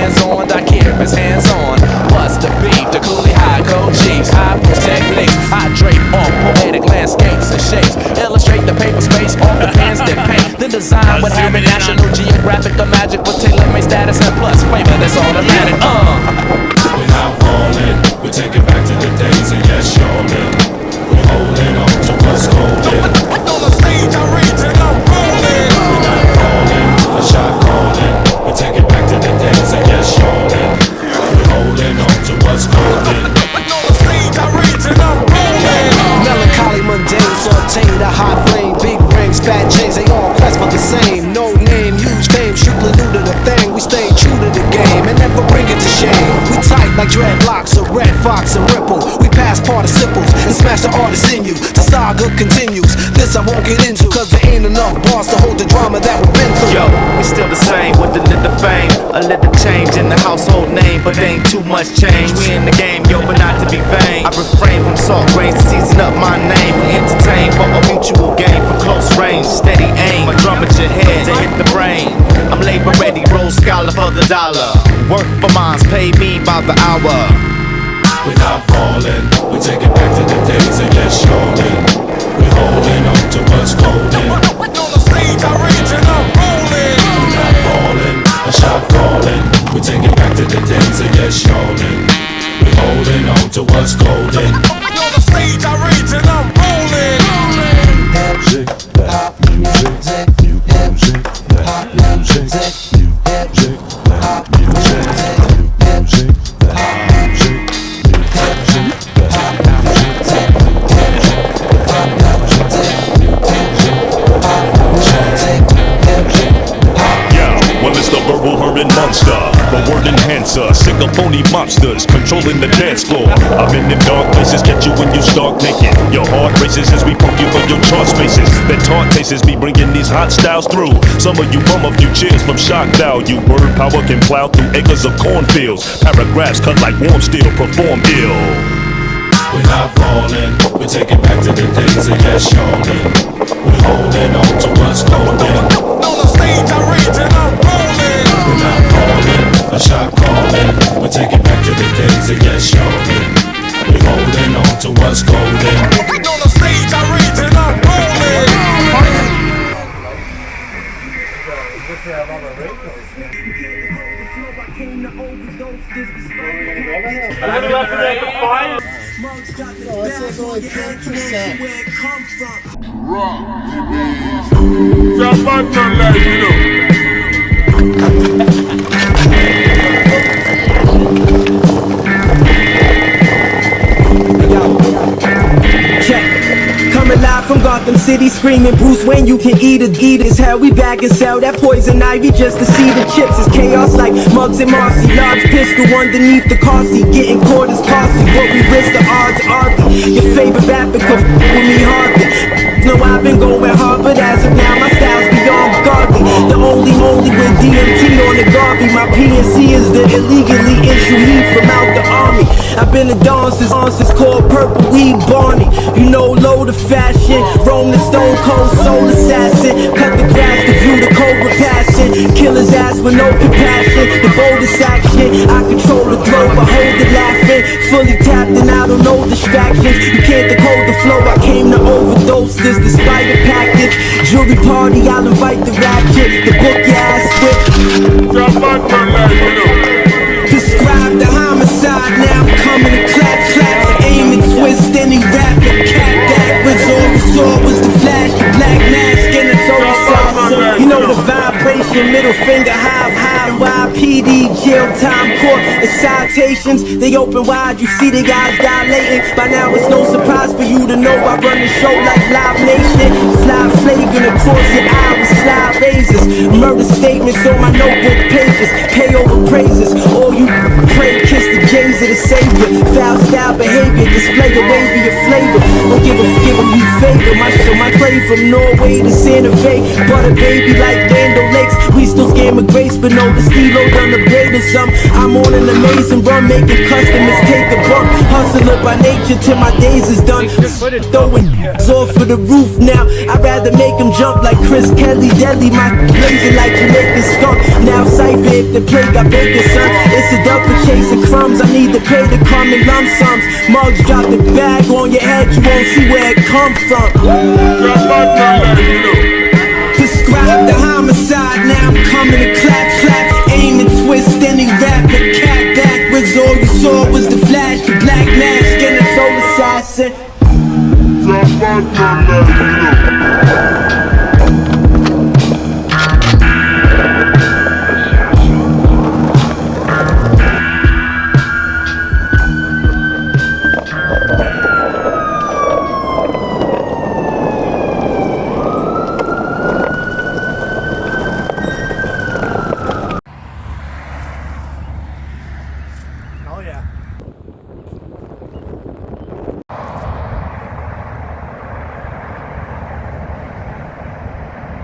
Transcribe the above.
hands-on, I keep his hands-on. Bust the beef, the coolie high code chiefs. I push techniques, I drape off poetic landscapes and shapes. Illustrate the paper space off the pens that paint. The design would have a National Geographic. The magic with tailor-made status and plus flavor that's automatic. We're not falling, we're taking back to the days of yes, y'allin'. We're holding on to what's golden. On the stage I reach and I'm rolling. We're not falling, a shot calling. We're taking back to the days of yes, y'allin'. We're holding on to what's golden. On the stage I reach and I'm rolling. Melancholy, mundane, sauteed, a hot flame. Big rings, fat chains, they all quest for the same. No name, huge fame, strictly new to the thing. We stay true to the game and never bring it to shame. We tight like dreadlocks, a red fox and ripple. We pass participles and smash the artists in you. The saga continues, this I won't get into, cause there ain't enough bars to hold the drama that we've been through. Yo, we still the same with a little fame, a little change in the household name, but ain't too much change. We in the game, yo, but not to be vain. I refrain from salt grains to season up my name. We entertain for a mutual gain, for close range, steady aim. My drum at your head to hit the brain. I'm labor ready, roll scholar for the dollar. Work for mines, pay me by the hour. We're not falling, we're taking back to the days of yes, y'allin'. We're holding on to what's golden. On the stage I reach and I'm rolling. We're not falling, a shot calling. We're taking back to the days of yes, y'allin'. We're holding on to what's golden. On the stage I reach and I'm rolling. Music, that music, new music, that music, new music, that music, new music, that music, well, it's the verbal hermit monster, the word enhancer, sick of phony mobsters controlling the dance floor. I'm in them dark places, get you when you start naked. Your heart races as we poke you for your chart spaces. That taunt tastes be bringing these hot styles through. Some of you bum a few cheers from shock value. Word power can plow through acres of cornfields. Paragraphs cut like warm steel, perform ill. we're not falling, we're taking back to the days of yes, y'allin'. We're holding on to what's golden. On the stage I reach and I'm rolling. We're not falling, a shot calling. We're taking back to the days of yes, y'allin'. We're holding on to what's golden. On the stage I reach and I'm rolling. Coming live from Gotham City, screaming Bruce Wayne, you can eat it, it's hell. We back and sell that poison ivy just to see the chips. It's chaos like Muggs and Marcy. Large pistol underneath the car seat, getting caught is costly. What we risk, the odds are ugly. Your favorite rapper could with me hardly. No, I've been going hard, but as of now, my style's beyond godly. The only with DMT on the Garvey. My PNC is the illegally issued heat from out the army. I've been a don since called Purple Weed Barney. You know, load of fashion, roam the stone cold soul assassin. Cut the grass to view the cobra passion. Killer's ass with no compassion. The boldest action, I control the globe, I hold it laughing. Fully tapped and I don't know distractions. You can't decode the flow, I came to overdose this despite the package. Jury party, I'll invite the ratchet. The book your ass with. Describe the homicide, now I'm coming to clap, aim and twist any rapper cat backwards. All we saw was the flash, the black mask and the total sauce. You know the vibration, middle finger high, YPD, jail time, court, and citations. They open wide, you see the guys dilating. By now it's no surprise for you to know I run the show like Live Nation. Fly flagrant across your eye with slide razors. Murder statements on my notebook pages. Pay over praises. All you pray, kiss the J's of the Savior. Foul style behavior, display a wavy of flavor. Don't give them you favor. My show, my play from Norway to Santa Fe. Butter baby like Dando Lakes. We still scam a grace, but no, the stilo done the greatest. doing something. I'm on an amazing run, making customers take a bump. Hustler by nature till my days is done. Throwing off for the roof now. I'd rather make them jump like Chris Kelly. Deadly, my blazing like Jamaican skunk. Now cypher if the play got bacon, son. It's a duck for chasing crumbs. I need to pay to come in lump sums. Mugs drop the bag on your head, you won't see where it come from. Describe the homicide, now I'm coming to clap, clap. Aim and twist any rap, the cat backwards. All you saw was the flash, the black mask and the total assassin.